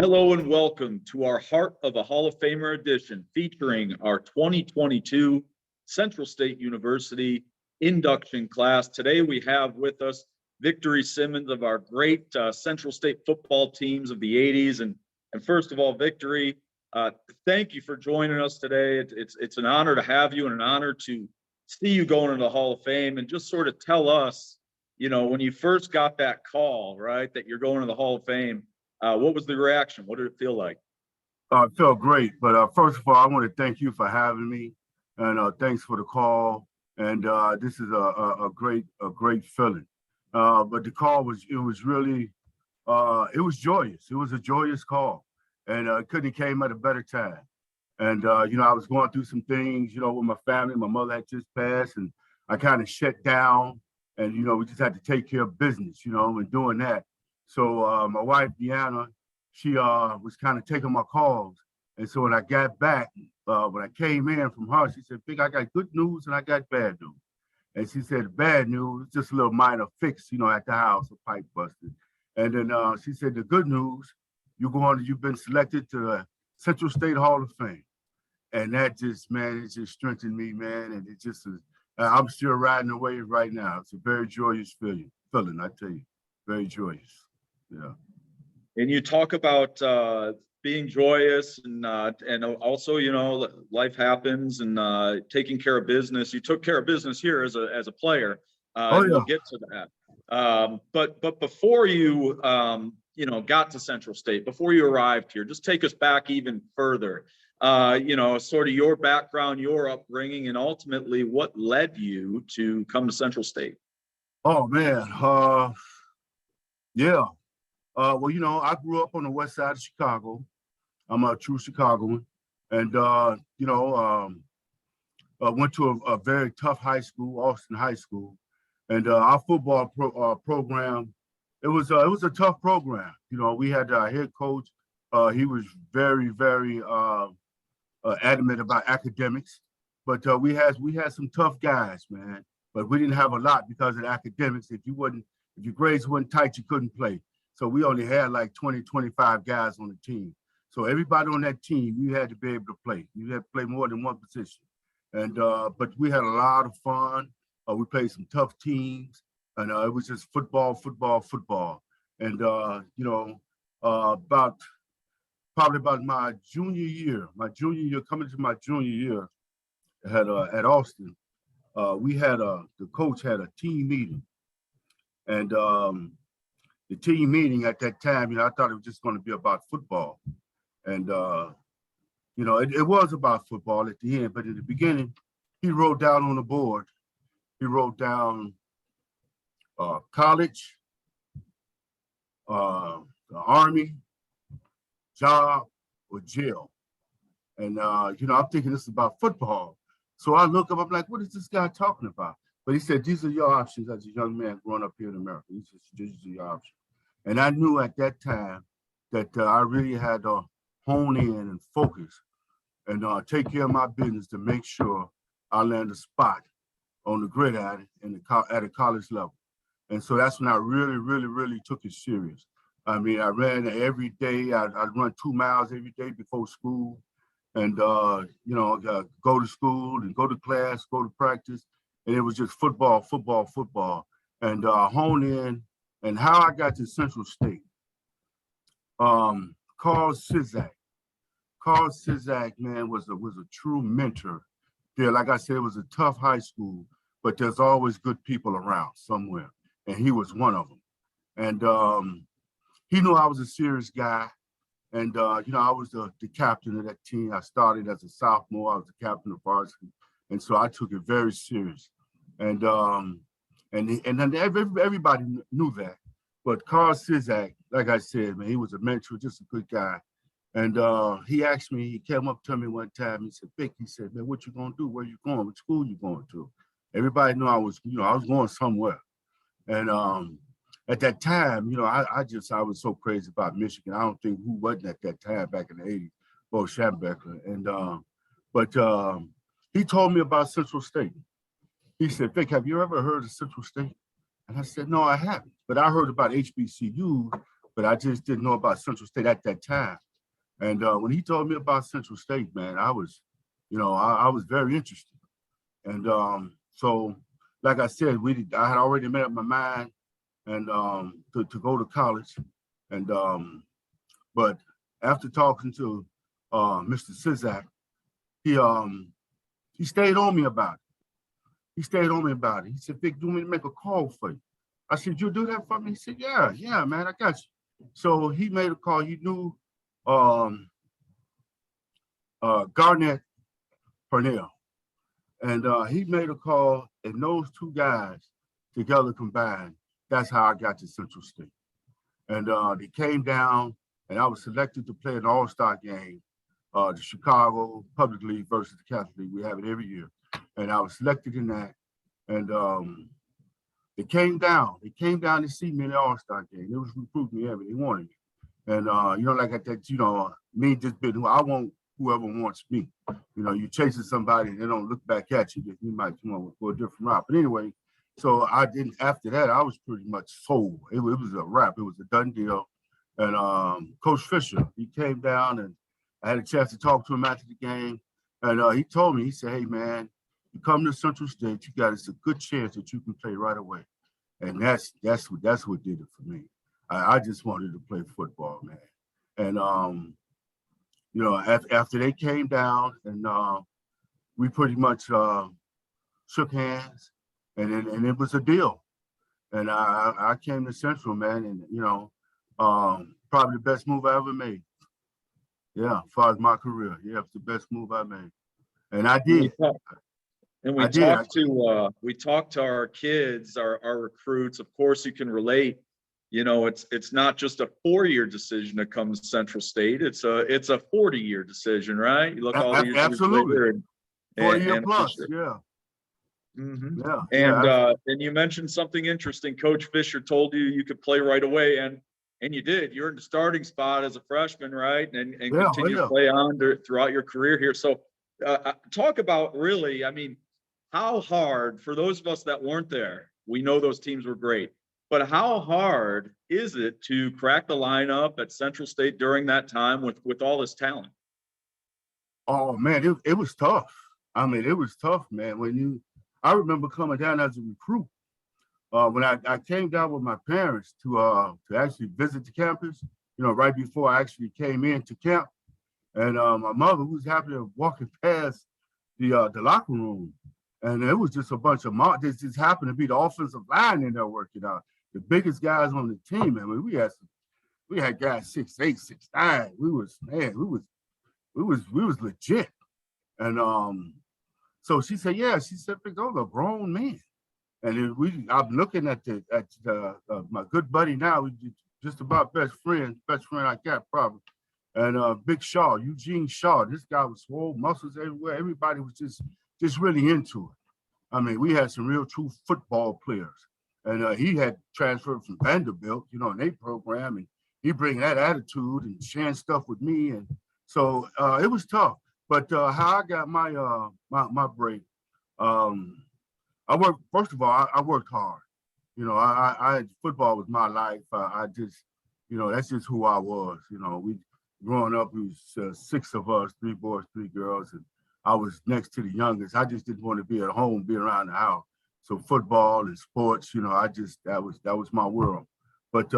Hello and welcome to our Heart of a Hall of Famer edition featuring our 2022 Central State University induction class. Today we have with us Victory Simmons of our great Central State football teams of the 80s. And first of all, Victory, thank you for joining us today. It's an honor to have you and an honor to see you going into the Hall of Fame, and just sort of tell us, when you first got that call, right, that you're going to the Hall of Fame, what was the reaction? What did it feel like? It felt great. But first of all, I want to thank you for having me, and thanks for the call. And this is a great feeling. But the call was really it was joyous. It was a joyous call, and it couldn't have came at a better time. And I was going through some things, with my family. My mother had just passed, and I kind of shut down. And we just had to take care of business, and doing that. So my wife, Deanna, she was kind of taking my calls. And so when I got back, when I came in from her, she said, "Big, I got good news and I got bad news." And she said, "Bad news, just a little minor fix, at the house, a pipe busted." And then she said, "The good news, you've been selected to the Central State Hall of Fame." And that just, man, it just strengthened me, man. And it just is, I'm still riding the wave right now. It's a very joyous feeling, I tell you, very joyous. Yeah. And you talk about being joyous and also, life happens and taking care of business. You took care of business here as a player. Oh, yeah. We'll get to that. But before you, got to Central State, before you arrived here, just take us back even further. Sort of your background, your upbringing, and ultimately what led you to come to Central State. Oh, man. Yeah. Well, I grew up on the west side of Chicago. I'm a true Chicagoan. And, went to a very tough high school, Austin High School. And our football program, it was a tough program. We had our head coach. He was very, very adamant about academics. But we had some tough guys, man. But we didn't have a lot because of academics. If your grades weren't tight, you couldn't play. So we only had like 20, 25 guys on the team. So everybody on that team, you had to be able to play. You had to play more than one position. And but we had a lot of fun. We played some tough teams, and it was just football. And probably about my junior year, coming to my junior year at Austin, the coach had a team meeting. And the team meeting at that time, I thought it was just going to be about football. And, it was about football at the end, but in the beginning, he wrote down on the board, college, the Army, job, or jail. And, I'm thinking this is about football. So I look up, I'm like, what is this guy talking about? But he said, these are your options as a young man growing up here in America. These are your options. And I knew at that time that I really had to hone in and focus and take care of my business to make sure I land a spot on the gridiron at a college level. And so that's when I really, really, really took it serious. I mean, I ran every day. I'd run 2 miles every day before school and, go to school and go to class, go to practice. And it was just football. And hone in. And how I got to Central State, Carl Sizak, man, was a true mentor there. Like I said, it was a tough high school, but there's always good people around somewhere, and he was one of them. And he knew I was a serious guy, and I was the captain of that team. I started as a sophomore. I was the captain of varsity, and so I took it very serious. And then everybody knew that. But Carl Sizak, like I said, man, he was a mentor, just a good guy. And he asked me, he came up to me one time, he said, "Vic," he said, "man, what you gonna do? Where you going? What school you going to?" Everybody knew I was going somewhere. And at that time, I was so crazy about Michigan. I don't think who wasn't at that time back in the 80s, Bo Schembechler. And but he told me about Central State. He said, "Vic, have you ever heard of Central State?" And I said, "No, I haven't. But I heard about HBCUs, but I just didn't know about Central State at that time. And when he told me about Central State, man, I was, I was very interested. And so, like I said, I had already made up my mind and to go to college. And but after talking to Mr. Sizak, he stayed on me about it. He stayed on me about it. He said, Vic, do you want me to make a call for you? I said, you do that for me? He said, yeah, man, I got you. So he made a call. He knew Garnett Purnell. And he made a call, and those two guys together combined, that's how I got to Central State. And they came down, and I was selected to play an all-star game, the Chicago Public League versus the Catholic League. We have it every year. And I was selected in that. And they came down. They came down to see me in the all-star game. They was recruiting me every. They wanted me. And, like that, me just been who I want, whoever wants me. You chasing somebody and they don't look back at you, you might go a different route. But anyway, so I didn't, after that, I was pretty much sold. It was a wrap. It was a done deal. And Coach Fisher, he came down and I had a chance to talk to him after the game. And he told me, he said, hey, man, you come to Central State, it's a good chance that you can play right away. And that's what did it for me. I just wanted to play football, man. And, after they came down and we pretty much shook hands and it was a deal. And I came to Central, man, and, probably the best move I ever made. Yeah, as far as my career. Yeah, it's the best move I made. And I did. And we talked to our kids, our recruits. Of course, you can relate. It's not just a 4-year decision to come to Central State. It's a 40-year decision, right? You look all the years. Absolutely. 40-year plus, Fisher. yeah. Mm-hmm. Yeah. And you mentioned something interesting. Coach Fisher told you could play right away, and you did. You're in the starting spot as a freshman, right? And continue to play on throughout your career here. So talk about really, how hard, for those of us that weren't there, we know those teams were great, but how hard is it to crack the lineup at Central State during that time with all this talent? Oh man, it was tough. It was tough, man. I remember coming down as a recruit. When I came down with my parents to actually visit the campus, right before I actually came into camp, and my mother was happy to walking past the locker room, and it was just a bunch of this just happened to be the offensive line in there working out. The biggest guys on the team. We had guys 6'8", 6'9". We was legit. And so she said, those are grown men. And I'm looking at my good buddy now, we just about best friend I got probably. And Big Shaw, Eugene Shaw, this guy was swole, muscles everywhere. Everybody was just really into it. We had some real true football players. And he had transferred from Vanderbilt, in their program, and he bring that attitude and sharing stuff with me. And so it was tough. But how I got my break, I worked, first of all, I worked hard. Football was my life. I just, that's just who I was. Growing up, it was 6 of us, 3 boys, 3 girls, and I was next to the youngest. I just didn't want to be at home, be around the house. So football and sports, that was my world. But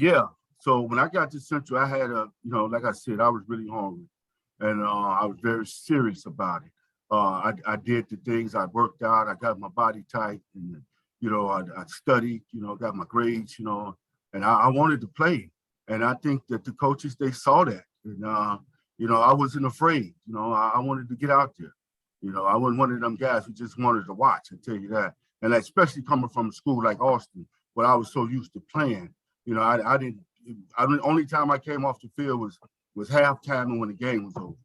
yeah, so when I got to Central, I had like I said, I was really hungry, and I was very serious about it. I did the things, I worked out, I got my body tight, and I studied, got my grades, and I wanted to play. And I think that the coaches, they saw that, and I wasn't afraid. I wanted to get out there. I wasn't one of them guys who just wanted to watch, I tell you that. And especially coming from a school like Austin, where I was so used to playing, the only time I came off the field was halftime and when the game was over.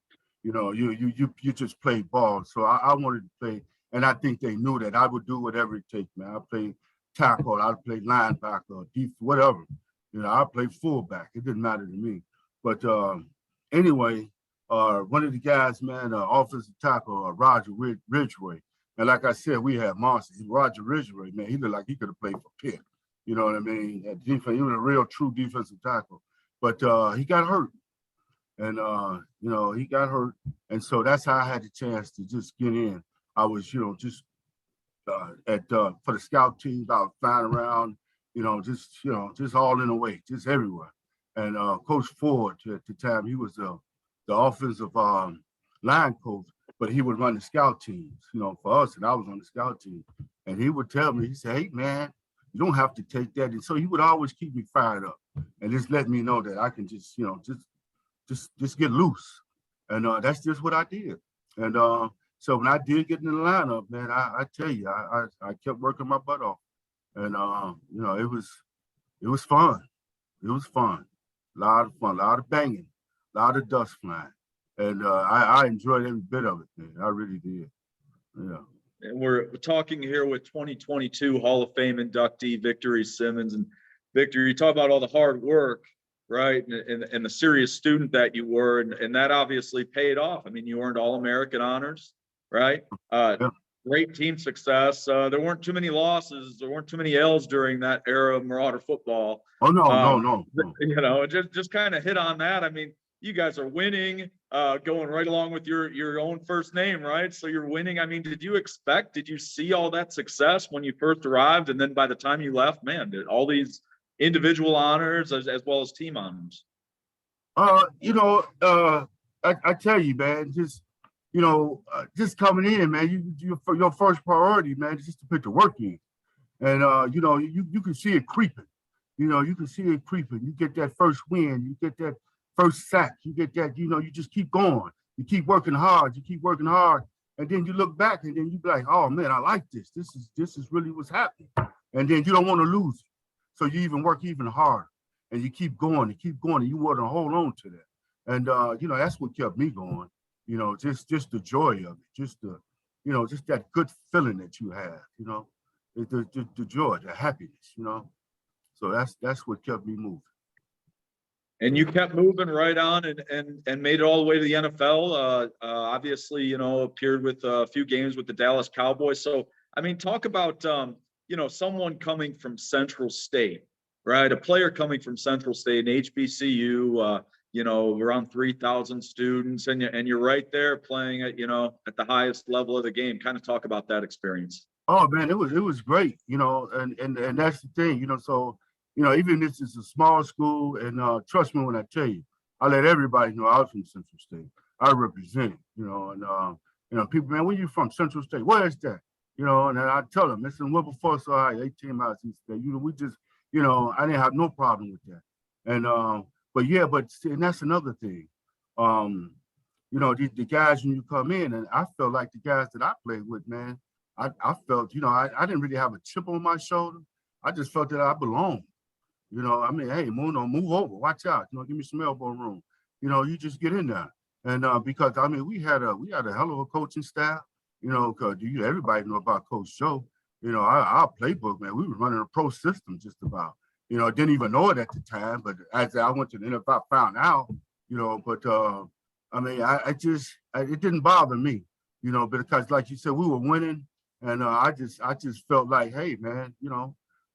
You just played ball. So I wanted to play, and I think they knew that I would do whatever it takes, man. I played tackle, I played linebacker, deep, whatever. I played fullback. It didn't matter to me. But anyway, one of the guys, man, offensive tackle, Roger Ridgway. And like I said, we had monsters. Roger Ridgway, man, he looked like he could have played for Pitt. You know what I mean? At defense, he was a real true defensive tackle. But he got hurt. And he got hurt. And so that's how I had the chance to just get in. I was, just for the scout teams, I was flying around, just all in the way, just everywhere. And Coach Ford at the time, he was the offensive line coach, but he would run the scout teams, for us, and I was on the scout team. And he would tell me, he said, "Hey man, you don't have to take that." And so he would always keep me fired up and just let me know that I can just get loose. And that's just what I did. And so when I did get in the lineup, man, I tell you, I kept working my butt off. And it was fun. It was fun. A lot of fun, a lot of banging, a lot of dust flying. And I enjoyed every bit of it, man. I really did. Yeah. And we're talking here with 2022 Hall of Fame inductee Victory Simmons. And Victor, you talk about all the hard work, right? And the serious student that you were, and that obviously paid off. I mean, you earned All-American honors, right? Yeah. Great team success. There weren't too many losses. There weren't too many L's during that era of Marauder football. Oh, no. Just kind of hit on that. I mean, you guys are winning, going right along with your own first name, right? So you're winning. I mean, did you see all that success when you first arrived? And then by the time you left, man, did all these individual honors as well as team honors? I tell you, man, just coming in, man, your first priority, man, is just to put the work in. And, you can see it creeping. You can see it creeping. You get that first win, you get that first sack, you get that, you just keep going. You keep working hard, and then you look back and then you be like, oh man, I like this. This is really what's happening. And then you don't want to lose it. So you even work even harder and you keep going and you want to hold on to that. And that's what kept me going, just the joy of it, just that good feeling that you have, the joy, the happiness, So that's what kept me moving. And you kept moving right on and made it all the way to the NFL. Obviously, appeared with a few games with the Dallas Cowboys. So, I mean, talk about, someone coming from Central State, right? A player coming from Central State, an HBCU, around 3,000 students, and you're right there playing at the highest level of the game. Kind of talk about that experience. Oh man, it was great, and that's the thing, so. Even if it's a small school, and trust me when I tell you, I let everybody know I was from Central State. I represent it, and people, man, where you from? Central State. Where is that? And then I tell them it's in Wilberforce, Ohio, 18 miles east of there. We just, I didn't have no problem with that. And and that's another thing. The guys when you come in, and I felt like the guys that I played with, man, I felt, I didn't really have a chip on my shoulder. I just felt that I belonged. Hey, move over, watch out, give me some elbow room. You just get in there. And because we had a hell of a coaching staff, because everybody know about Coach Joe. Our playbook, man, we were running a pro system just about. Didn't even know it at the time, but as I went to the NFL, I found out, it didn't bother me, because like you said, we were winning, and I just felt like, hey, man,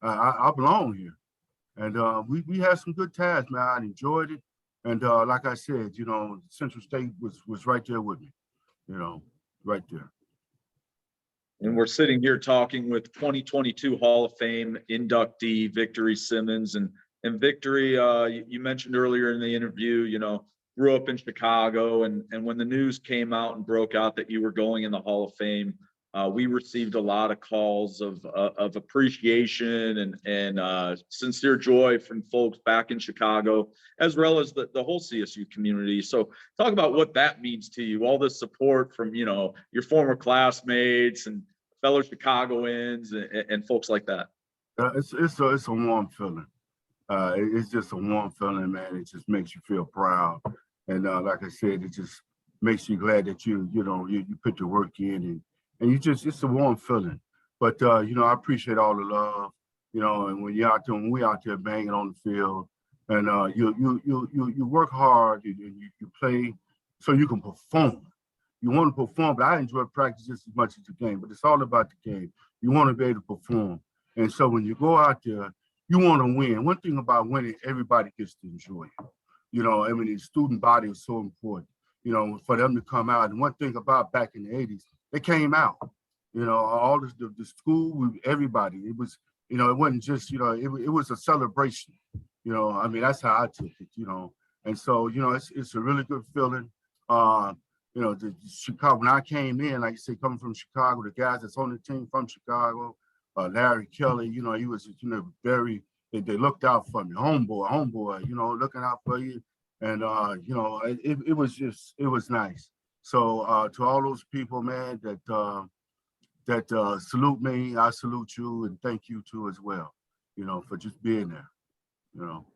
I belong here. And we had some good times, man. I enjoyed it. And like I said, Central State was right there with me, right there. And we're sitting here talking with 2022 Hall of Fame inductee Victory Simmons. And Victory, you mentioned earlier in the interview, grew up in Chicago. And when the news came out and broke out that you were going in the Hall of Fame, we received a lot of calls of appreciation and sincere joy from folks back in Chicago, as well as the whole CSU community. So talk about what that means to you, all this support from, your former classmates and fellow Chicagoans and folks like that. It's a warm feeling. It's just a warm feeling, man. It just makes you feel proud. And like I said, it just makes you glad that you put the work in and it's a warm feeling. But, I appreciate all the love, and when we out there banging on the field, and you work hard, you play so you can perform. You want to perform, but I enjoy practice just as much as the game, but it's all about the game. You want to be able to perform. And so when you go out there, you want to win. One thing about winning, everybody gets to enjoy it. You know, I mean, the student body is so important, you know, for them to come out. And one thing about back in the 80s, they came out, you know, all the school, everybody, it was, you know, it wasn't just, you know, it was a celebration, you know, I mean, that's how I took it, you know. And so, you know, it's a really good feeling. You know, the Chicago, when I came in, like you say, coming from Chicago, the guys that's on the team from Chicago, Larry Kelly, you know, he was, you know, very, they looked out for me, homeboy, you know, looking out for you. And, you know, it was just, it was nice. So to all those people, man, that salute me, I salute you, and thank you too as well, you know, for just being there, you know.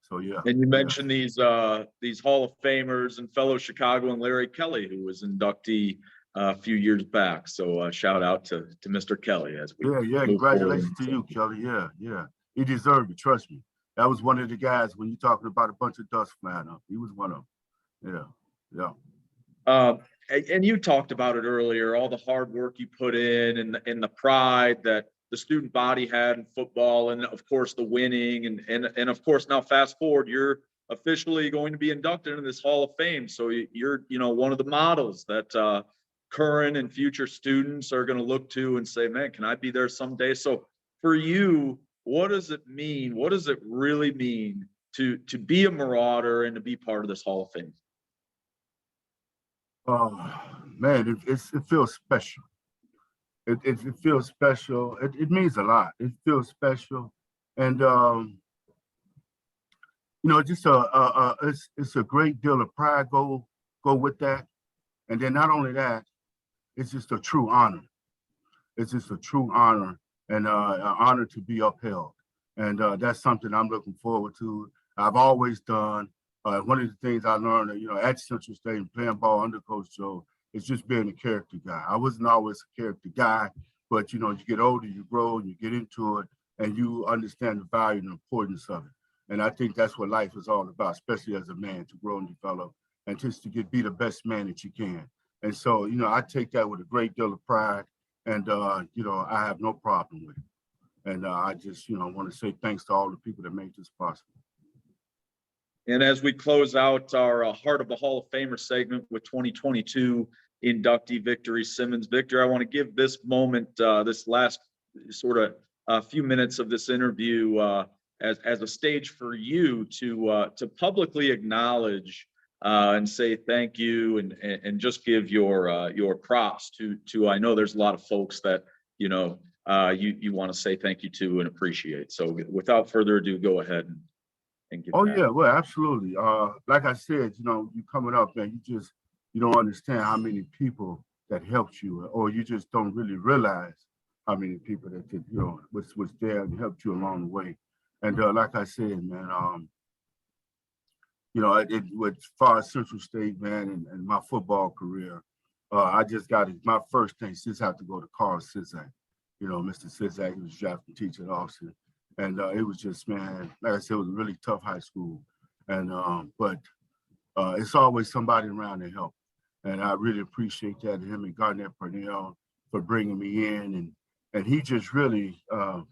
So yeah. And you Yeah. mentioned these Hall of Famers and fellow Chicago and Larry Kelly, who was inductee a few years back. So shout out to Mr. Kelly as we Yeah, move congratulations forward. to you, Kelly. Yeah. He deserved it, trust me. That was one of the guys when you're talking about a bunch of dust flying up. He was one of them. Yeah. And you talked about it earlier, all the hard work you put in and the pride that the student body had in football, and of course the winning, and of course now fast forward, you're officially going to be inducted into this Hall of Fame. So you're, you know, one of the models that current and future students are going to look to and say, man, can I be there someday? So for you, what does it mean? What does it really mean to be a Marauder and to be part of this Hall of Fame? Oh man, it feels special. It feels special. It means a lot. It feels special, and you know, just it's a great deal of pride go with that. And then not only that, it's just a true honor. It's just a true honor and an honor to be upheld. And that's something I'm looking forward to. I've always done. One of the things I learned, you know, at Central State and playing ball under Coach Joe is just being a character guy. I wasn't always a character guy, but you know, you get older, you grow, and you get into it, and you understand the value and the importance of it. And I think that's what life is all about, especially as a man, to grow and develop, and just to be the best man that you can. And so, you know, I take that with a great deal of pride, and you know, I have no problem with it. And I just, you know, want to say thanks to all the people that made this possible. And as we close out our Heart of the Hall of Famer segment with 2022 inductee Victory Simmons. Victor, I want to give this moment, this last sort of few minutes of this interview as a stage for you to publicly acknowledge and say thank you and just give your props to I know there's a lot of folks that you know you want to say thank you to and appreciate. So without further ado, go ahead and give. Oh yeah, well, absolutely. Like I said, you know, you coming up, man, you don't understand how many people that helped you, or you just don't really realize how many people that you know was there and helped you along the way. And like I said, man, you know, with as far as Central State, man, and my football career, I just got it. My first thing since I have to go to Carl Sizak. You know, Mr. Sizak, he was drafting teacher at Austin. And it was just, man, like I said, it was a really tough high school. And but it's always somebody around to help. And I really appreciate that, him and Garnett Purnell for bringing me in. And he just really, I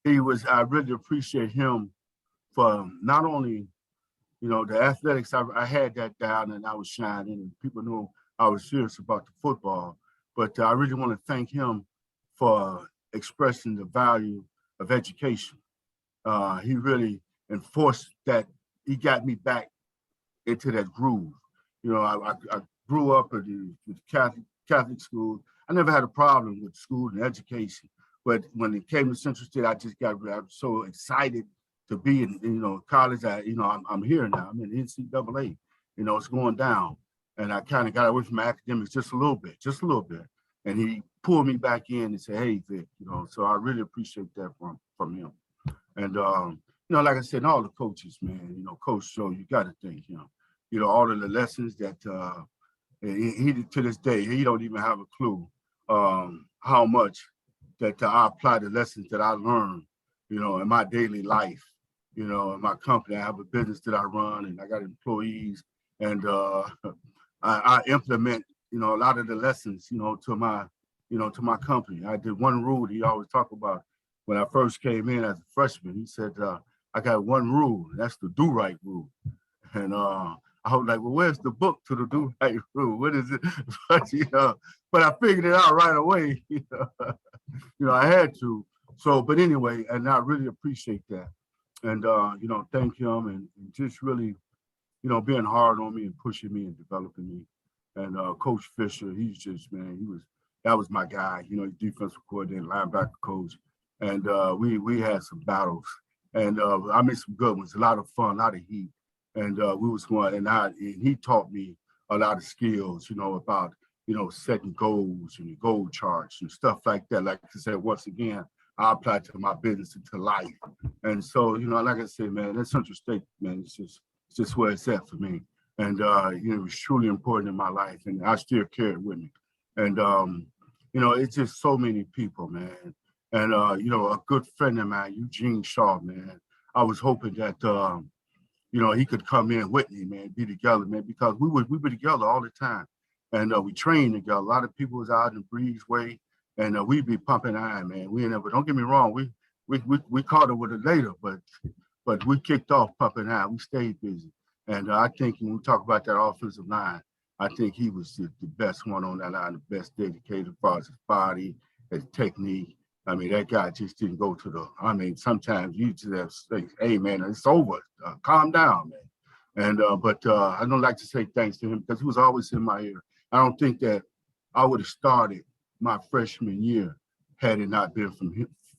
really appreciate him for not only, you know, the athletics, I had that down and I was shining and people knew I was serious about the football. But I really want to thank him for expressing the value of education. He really enforced that. He got me back into that groove. You know, I grew up at the Catholic school. I never had a problem with school and education, but when it came to Central State, I was so excited to be in, you know, college. I'm here now. I'm in NCAA. You know, it's going down, and I kind of got away from academics just a little bit. And he pulled me back in and said, "Hey, Vic," you know. So I really appreciate that from him. And you know, like I said, all the coaches, man. You know, Coach Joe, you got to thank him. You know, all of the lessons that he to this day, he don't even have a clue how much that I apply the lessons that I learned, you know, in my daily life. You know, in my company, I have a business that I run, and I got employees, and I implement, you know, a lot of the lessons, you know, to my company. I did one rule he always talk about when I first came in as a freshman. He said, I got one rule, and that's the do-right rule. And I was like, well, where's the book to the do-right rule? What is it? But I figured it out right away. I had to. So, but anyway, and I really appreciate that. And, thank him and just really, being hard on me and pushing me and developing me. And Coach Fisher, he's just, man, that was my guy, defensive coordinator, linebacker coach. And we had some battles. And I made some good ones, a lot of fun, a lot of heat. And we was going, and he taught me a lot of skills, about, setting goals and goal charts and stuff like that. Like I said, once again, I applied to my business and to life. And so, like I said, man, that Central State, man, it's just where it's at for me. And, it was truly important in my life, and I still carry it with me. And, it's just so many people, man. And, a good friend of mine, Eugene Shaw, man, I was hoping that, he could come in with me, man, be together, man, because we were together all the time. And we trained together. A lot of people was out in Breezeway, and we'd be pumping iron, man. We never, don't get me wrong, we caught it with it later, but we kicked off pumping iron. We stayed busy. And I think when we talk about that offensive line, I think he was the best one on that line, the best dedicated as far as his body, his technique. I mean, that guy just didn't go to sometimes you just have to say, hey, man, it's over. Calm down, man. And but I don't like to say thanks to him because he was always in my ear. I don't think that I would have started my freshman year had it not been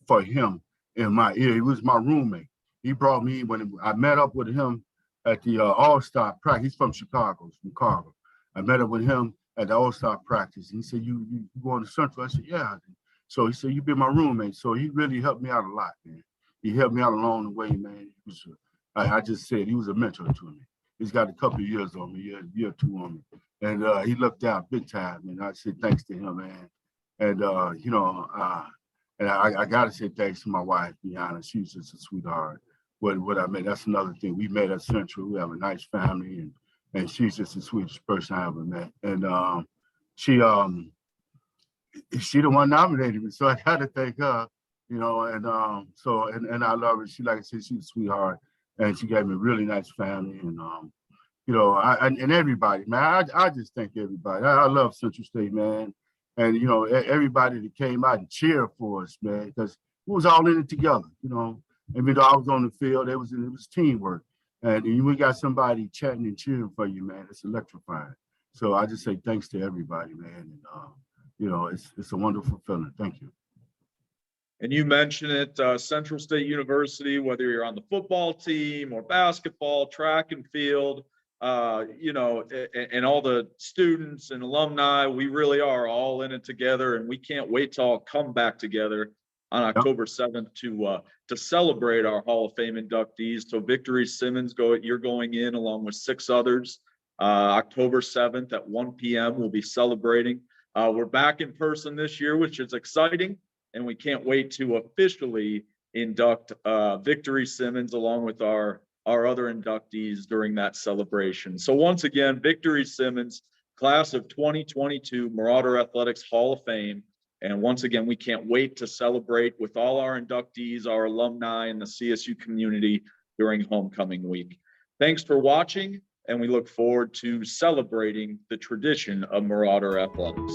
for him in my ear. He was my roommate. He brought me when I met up with him at the All-Star practice. He's from Chicago, from Carver. I met up with him at the All-Star practice. And he said, you going to Central? I said, yeah. So he said, you be my roommate. So he really helped me out a lot, man. He helped me out along the way, man. He was, I just said, he was a mentor to me. He's got a couple of years on me, a year or two on me. And he looked out big time. And I said, thanks to him, man. And, and I got to say thanks to my wife, Deanna. She's just a sweetheart. What I mean, that's another thing. We met at Central. We have a nice family, and she's just the sweetest person I ever met. And she the one nominated me, so I got to thank her, and I love her. She, like I said, she's a sweetheart, and she gave me a really nice family, and and everybody, man. I just thank everybody. I love Central State, man, and everybody that came out and cheered for us, man, because we was all in it together, Even though I was on the field, it was teamwork, and we got somebody chatting and cheering for you, man. It's electrifying. So I just say thanks to everybody, man, and it's a wonderful feeling. Thank you. And you mentioned it, Central State University, whether you're on the football team or basketball, track and field, and all the students and alumni, we really are all in it together, and we can't wait to all come back together on October 7th to celebrate our Hall of Fame inductees. So Victory Simmons, you're going in along with 6 others. October 7th at 1 p.m. we'll be celebrating. We're back in person this year, which is exciting, and we can't wait to officially induct Victory Simmons along with our other inductees during that celebration. So once again, Victory Simmons, class of 2022 Marauder Athletics Hall of Fame. And once again, we can't wait to celebrate with all our inductees, our alumni, and the CSU community during homecoming week. Thanks for watching, and we look forward to celebrating the tradition of Marauder Athletics.